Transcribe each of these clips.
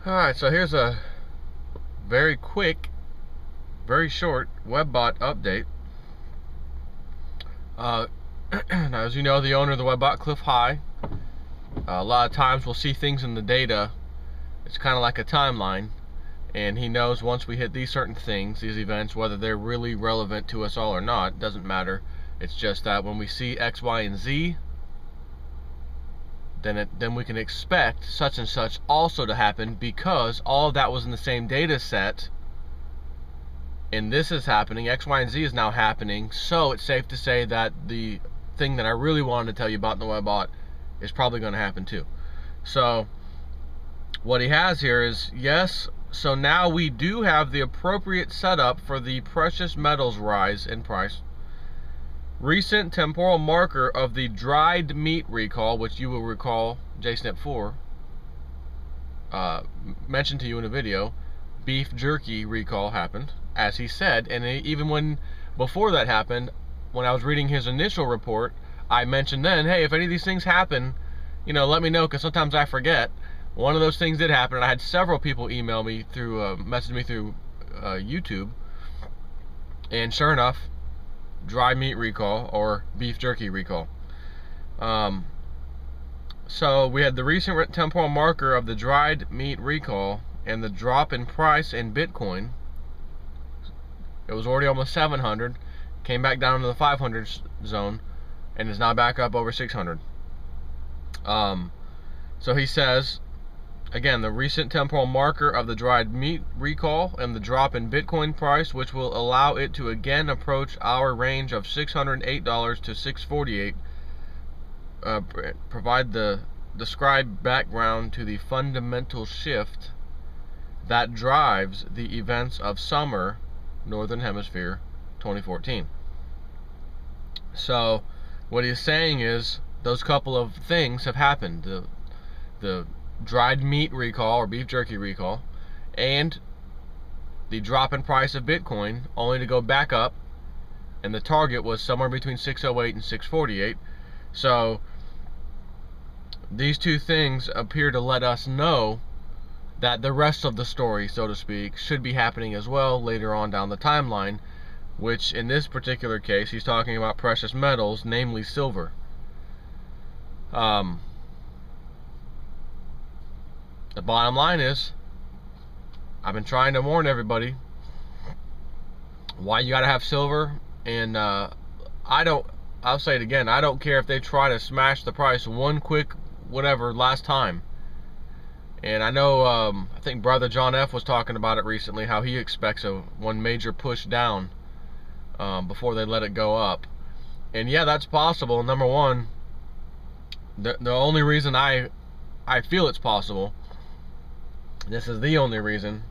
Alright, so here's a very quick, very short WebBot update. Now, as you know, the owner of the WebBot, Cliff High, a lot of times we'll see things in the data. It's kind of like a timeline, and he knows once we hit these certain things, these events, whether they're really relevant to us all or not, doesn't matter. It's just that when we see X, Y, and Z, then we can expect such and such also to happen, because all of that was in the same data set, and this is happening. X, Y, and Z is now happening, so it's safe to say that the thing that I really wanted to tell you about in the WebBot is probably going to happen too. So what he has here is, yes, so now we do have the appropriate setup for the precious metals rise in price. Recent temporal marker of the dried meat recall, which you will recall JSNP 4 mentioned to you in a video. Beef jerky recall happened, as he said, and even when before that happened, when I was reading his initial report, I mentioned then, hey, if any of these things happen, you know, let me know, because sometimes I forget. One of those things did happen, and I had several people email me through, message me through YouTube, and sure enough, dry meat recall, or beef jerky recall. So we had the recent temporal marker of the dried meat recall and the drop in price in Bitcoin. It was already almost 700, came back down to the 500 zone, and is now back up over 600. So he says, again, the recent temporal marker of the dried meat recall and the drop in Bitcoin price, which will allow it to again approach our range of $608 to $648, provide the described background to the fundamental shift that drives the events of summer Northern Hemisphere 2014. So what he's saying is those couple of things have happened. The dried meat recall, or beef jerky recall, and the drop in price of Bitcoin, only to go back up, and the target was somewhere between 608 and 648. So these two things appear to let us know that the rest of the story, so to speak, should be happening as well later on down the timeline, which in this particular case he's talking about precious metals, namely silver. The bottom line is, I've been trying to warn everybody why you gotta have silver, and I'll say it again, I don't care if they try to smash the price one quick whatever last time. And I know, I think Brother John F was talking about it recently, how he expects one major push down before they let it go up. And yeah, that's possible. Number one, the only reason I feel it's possible, this is the only reason,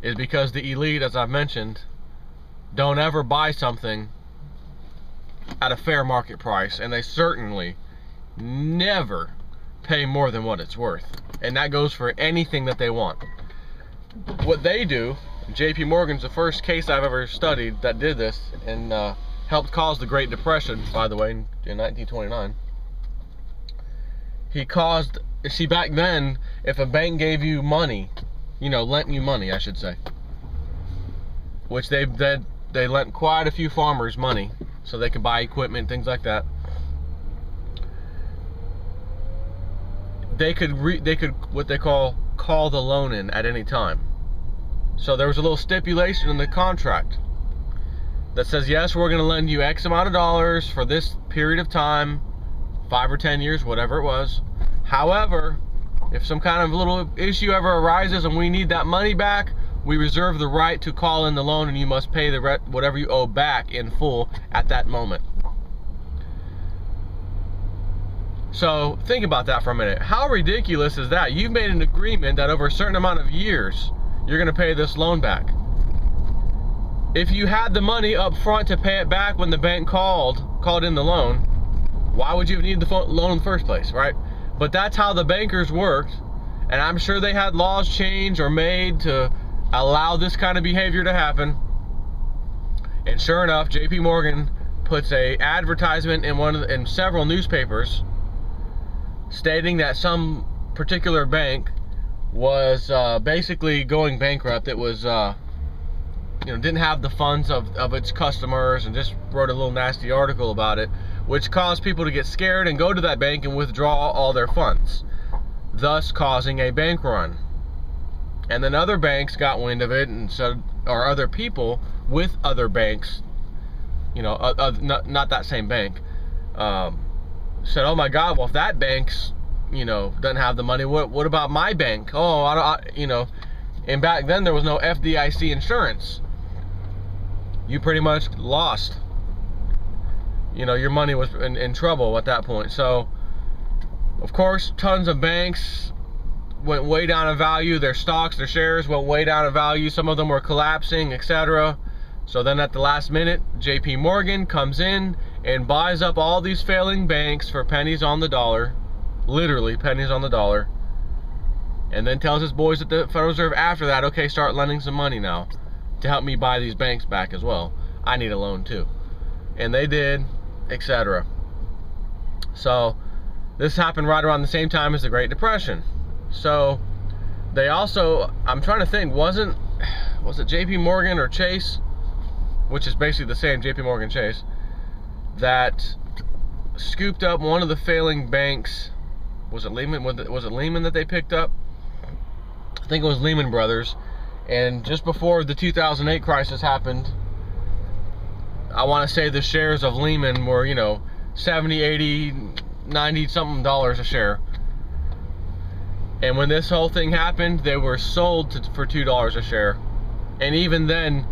is because the elite, as I've mentioned, don't ever buy something at a fair market price, and they certainly never pay more than what it's worth. And that goes for anything that they want. What they do, JP Morgan's the first case I've ever studied that did this, and helped cause the Great Depression, by the way, in 1929. He caused, see, back then, if a bank gave you money, you know, lent you money, I should say, which they lent quite a few farmers money so they could buy equipment, things like that. They could what they call the loan in at any time. So there was a little stipulation in the contract that says, yes, we're going to lend you X amount of dollars for this period of time, 5 or 10 years, whatever it was. However, if some kind of little issue ever arises and we need that money back, we reserve the right to call in the loan, and you must pay the whatever you owe back in full at that moment. So think about that for a minute. How ridiculous is that? You've made an agreement that over a certain amount of years you're going to pay this loan back. If you had the money up front to pay it back when the bank called in the loan, why would you have needed the loan in the first place, right? But that's how the bankers worked, and I'm sure they had laws changed or made to allow this kind of behavior to happen. And sure enough, JP Morgan puts a advertisement in several newspapers stating that some particular bank was basically going bankrupt. It was didn't have the funds of its customers, and just wrote a little nasty article about it, which caused people to get scared and go to that bank and withdraw all their funds, thus causing a bank run. And then other banks got wind of it, and said, or other people with other banks, not that same bank, said, oh my God, well, if that bank's doesn't have the money, what about my bank? Oh, and back then there was no FDIC insurance. You pretty much lost. Your money was in trouble at that point. So, of course, tons of banks went way down in value. Their stocks, their shares went way down in value. Some of them were collapsing, etc. So then at the last minute, JP Morgan comes in and buys up all these failing banks for pennies on the dollar. Literally pennies on the dollar. And then tells his boys at the Federal Reserve after that, okay, start lending some money now to help me buy these banks back as well. I need a loan too. And they did, etc. So this happened right around the same time as the Great Depression. So they also, I'm trying to think, was it JP Morgan or Chase, which is basically the same, JP Morgan Chase, that scooped up one of the failing banks. Was it Lehman? Was it Lehman that they picked up? I think it was Lehman Brothers. And just before the 2008 crisis happened, I want to say the shares of Lehman were, 70, 80, 90 something dollars a share. And when this whole thing happened, they were sold for $2 a share. And even then,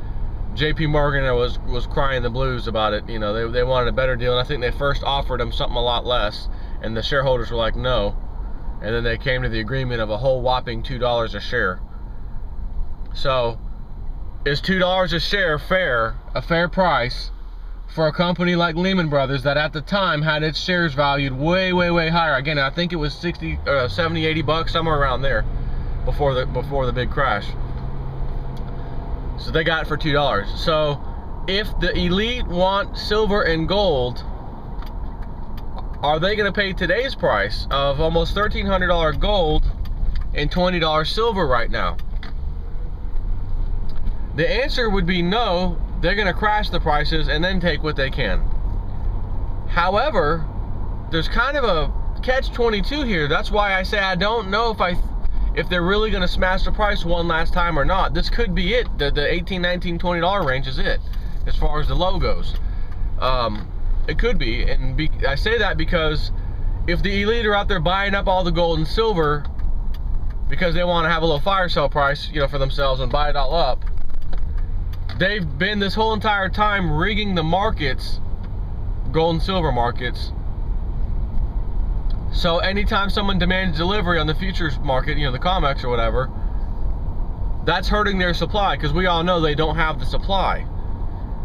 JP Morgan was crying the blues about it. They wanted a better deal, and I think they first offered them something a lot less, and the shareholders were like, no. And then they came to the agreement of a whole whopping $2 a share. So, is $2 a share a fair price for a company like Lehman Brothers that at the time had its shares valued way, way, way higher? Again, I think it was 60, 70, 80 bucks, somewhere around there before the big crash. So they got it for $2. So if the elite want silver and gold, are they going to pay today's price of almost $1,300 gold and $20 silver right now? The answer would be no. They're going to crash the prices and then take what they can. However, there's kind of a catch-22 here. That's why I say I don't know if they're really going to smash the price one last time or not. This could be it. The $18, $19, $20 range is it as far as the low goes. It could be, and I say that because if the elite are out there buying up all the gold and silver because they want to have a little fire sale price, for themselves and buy it all up, they've been this whole entire time rigging the markets, gold and silver markets. So anytime someone demands delivery on the futures market, the COMEX or whatever, that's hurting their supply, because we all know they don't have the supply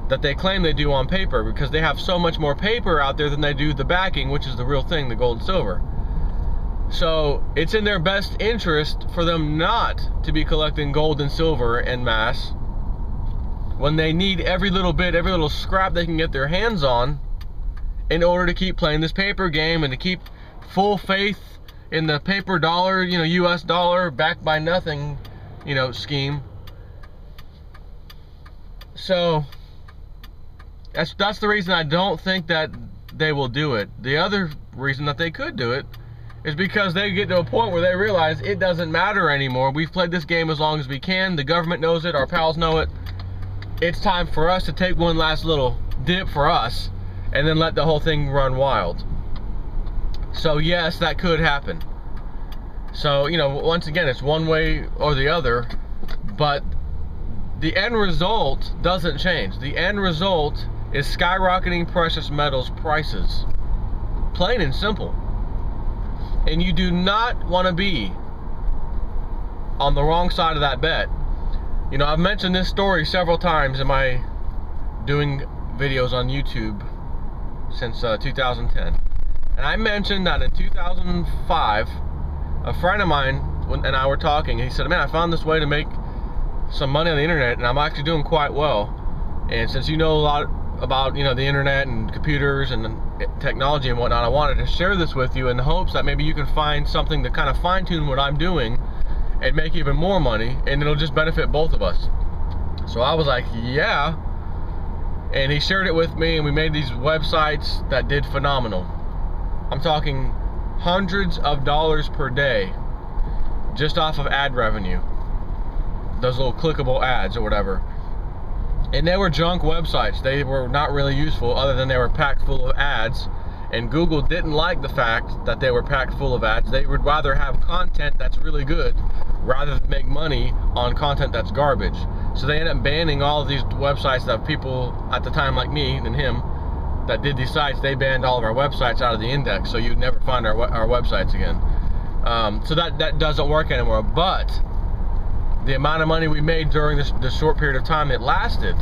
that they claim they do on paper, because they have so much more paper out there than they do the backing, which is the real thing, the gold and silver. So it's in their best interest for them not to be collecting gold and silver en masse when they need every little bit, every little scrap they can get their hands on in order to keep playing this paper game and to keep full faith in the paper dollar, US dollar backed by nothing, scheme. So that's the reason I don't think that they will do it. The other reason that they could do it is because they get to a point where they realize it doesn't matter anymore. We've played this game as long as we can. The government knows it. Our pals know it. It's time for us to take one last little dip for us and then let the whole thing run wild. So yes, that could happen. So, once again, it's one way or the other, but the end result doesn't change. The end result is skyrocketing precious metals prices. Plain and simple. And you do not want to be on the wrong side of that bet. I've mentioned this story several times in my doing videos on YouTube since 2010. And I mentioned that in 2005, a friend of mine and I were talking, and he said, man, I found this way to make some money on the internet, and I'm actually doing quite well. And since you know a lot about, the internet and computers and technology and whatnot, I wanted to share this with you in the hopes that maybe you can find something to kind of fine-tune what I'm doing and make even more money, and it'll just benefit both of us. So I was like, yeah. And he shared it with me, and we made these websites that did phenomenal. I'm talking hundreds of dollars per day just off of ad revenue, those little clickable ads or whatever. And they were junk websites. They were not really useful, other than they were packed full of ads. And Google didn't like the fact that they were packed full of ads. They would rather have content that's really good rather than make money on content that's garbage. So they ended up banning all of these websites that people at the time like me and him that did these sites. They banned all of our websites out of the index, so you'd never find our websites again. So that doesn't work anymore. But the amount of money we made during this short period of time it lasted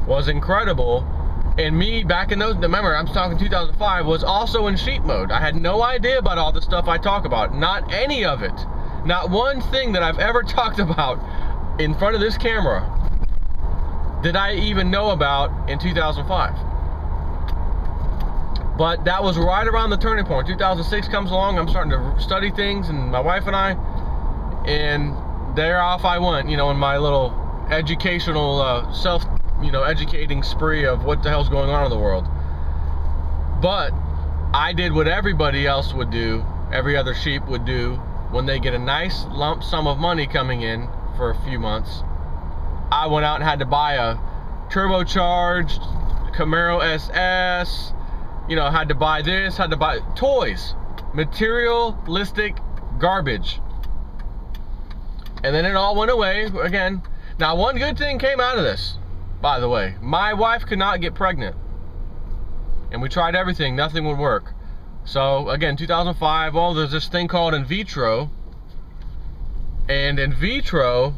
was incredible. And me, back in those, remember, I'm talking 2005, was also in sheep mode. I had no idea about all the stuff I talk about. Not any of it. Not one thing that I've ever talked about in front of this camera did I even know about in 2005. But that was right around the turning point. 2006 comes along, I'm starting to study things, and my wife and I, and there off I went, you know, in my little educational, educating spree of what the hell's going on in the world. But I did what everybody else would do, every other sheep would do, when they get a nice lump sum of money coming in for a few months. I went out and had to buy a turbocharged Camaro SS, you know, had to buy this, had to buy toys, materialistic garbage. And then it all went away again. Now, one good thing came out of this, by the way. My wife could not get pregnant. And we tried everything, nothing would work. So, again, 2005, well, there's this thing called in vitro. And in vitro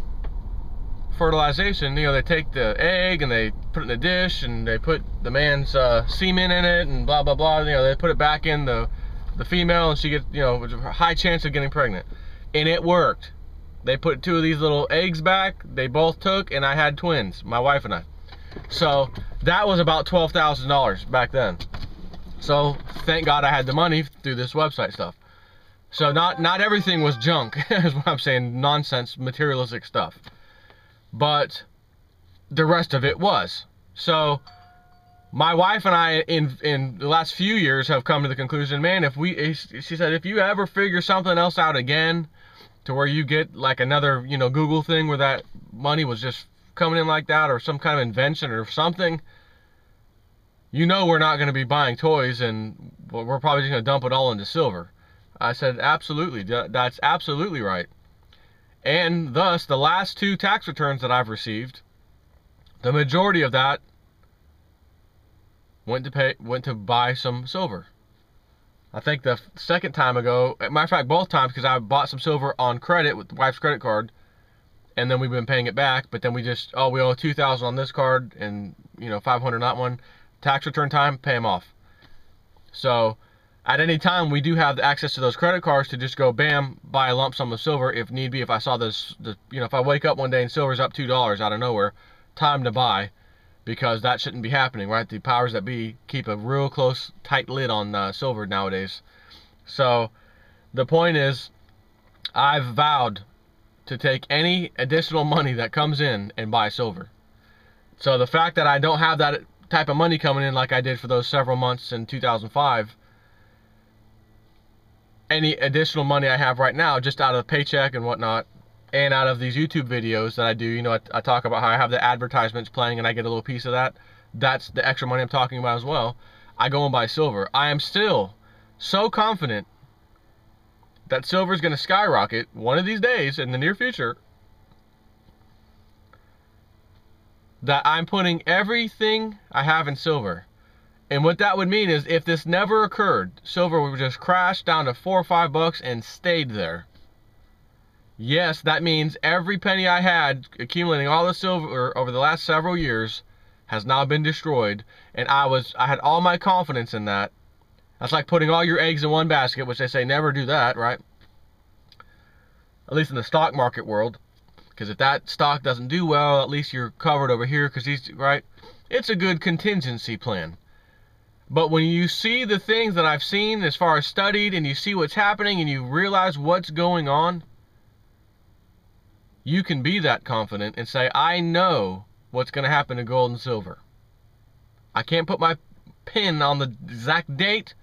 fertilization, you know, they take the egg and they put it in a dish and they put the man's semen in it and blah, blah, blah. You know, they put it back in the female and she gets, you know, with a high chance of getting pregnant. And it worked. They put two of these little eggs back, they both took, and I had twins, my wife and I. So that was about $12,000 back then. So thank God I had the money through this website stuff. So not everything was junk, is what I'm saying, nonsense, materialistic stuff. But the rest of it was. So my wife and I, in the last few years, have come to the conclusion, man, she said, if you ever figure something else out again, to where you get like another, you know, Google thing where that money was just coming in like that, or some kind of invention or something, you know, we're not going to be buying toys, and we're probably just going to dump it all into silver. I said, absolutely, that's absolutely right. And thus, the last 2 tax returns that I've received, the majority of that went to buy some silver. I think the second time ago, matter of fact, both times, because I bought some silver on credit with the wife's credit card, and then we've been paying it back. But then we just, we owe $2,000 on this card, and you know, $500 on that one. Tax return time, pay them off. So at any time, we do have the access to those credit cards to just go, bam, buy a lump sum of silver if need be. If I saw this, you know, if I wake up one day and silver's up $2 out of nowhere, time to buy. Because that shouldn't be happening, right? The powers that be keep a real close, tight lid on silver nowadays. So the point is, I've vowed to take any additional money that comes in and buy silver. So the fact that I don't have that type of money coming in like I did for those several months in 2005, any additional money I have right now, just out of paycheck and whatnot, and out of these YouTube videos that I do, you know, I talk about how I have the advertisements playing and I get a little piece of that. That's the extra money I'm talking about as well. I go and buy silver. I am still so confident that silver is going to skyrocket one of these days in the near future, that I'm putting everything I have in silver. And what that would mean is, if this never occurred, silver would just crash down to $4 or $5 and stayed there. Yes, that means every penny I had accumulating all the silver over the last several years has now been destroyed, and I had all my confidence in that. That's like putting all your eggs in one basket, which they say never do that, right? At least in the stock market world, because if that stock doesn't do well, at least you're covered over here, because right? It's a good contingency plan. But when you see the things that I've seen as far as studied, and you see what's happening, and you realize what's going on, you can be that confident and say, I know what's going to happen to gold and silver. I can't put my pin on the exact date,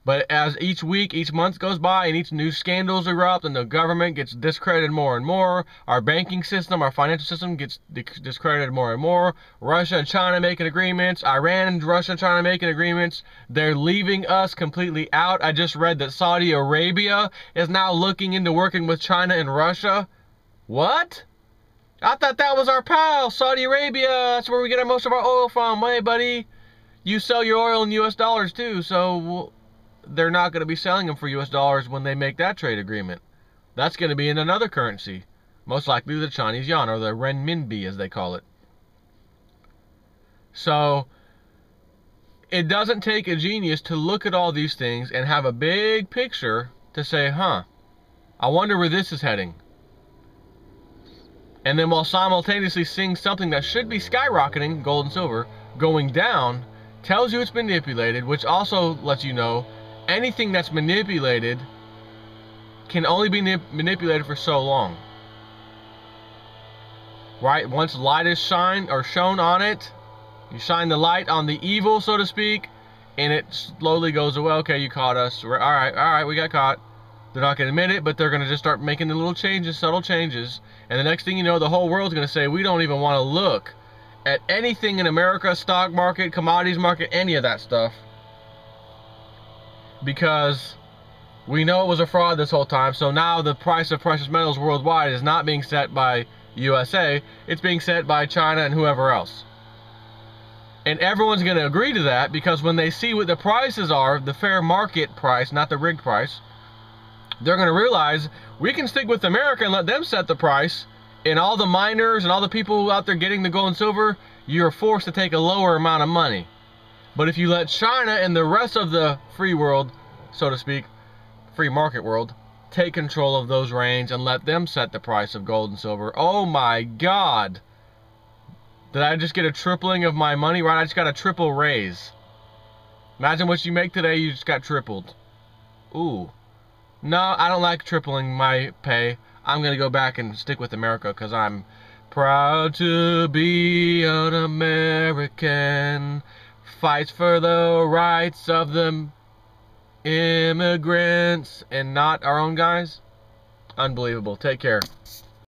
but as each week, each month goes by and each new scandals erupt and the government gets discredited more and more, our banking system, our financial system gets discredited more and more, Russia and China making agreements, Iran and Russia and China making agreements, they're leaving us completely out. I just read that Saudi Arabia is now looking into working with China and Russia. What? I thought that was our pal, Saudi Arabia. That's where we get most of our oil from. Hey, buddy, you sell your oil in US dollars too, so they're not going to be selling them for US dollars when they make that trade agreement. That's going to be in another currency, most likely the Chinese yuan, or the renminbi as they call it. So it doesn't take a genius to look at all these things and have a big picture to say, I wonder where this is heading. And then while simultaneously seeing something that should be skyrocketing, gold and silver, going down, tells you it's manipulated, which also lets you know anything that's manipulated can only be manipulated for so long. Right? Once light is shown on it, you shine the light on the evil, so to speak, and it slowly goes away. Okay, you caught us. All right, we got caught. They're not going to admit it, but they're going to just start making the little changes, subtle changes. And the next thing you know, the whole world's going to say, we don't even want to look at anything in America, stock market, commodities market, any of that stuff. Because we know it was a fraud this whole time. So now the price of precious metals worldwide is not being set by USA. It's being set by China and whoever else. And everyone's going to agree to that, because when they see what the prices are, the fair market price, not the rigged price, they're going to realize we can stick with America and let them set the price, and all the miners and all the people out there getting the gold and silver, you're forced to take a lower amount of money. But if you let China and the rest of the free world, so to speak, free market world, take control of those reins and let them set the price of gold and silver, oh my God, did I just get a tripling of my money? Right, I just got a triple raise. Imagine what you make today, you just got tripled. Ooh. No, I don't like tripling my pay. I'm going to go back and stick with America, because I'm proud to be an American. Fights for the rights of the immigrants and not our own guys. Unbelievable. Take care.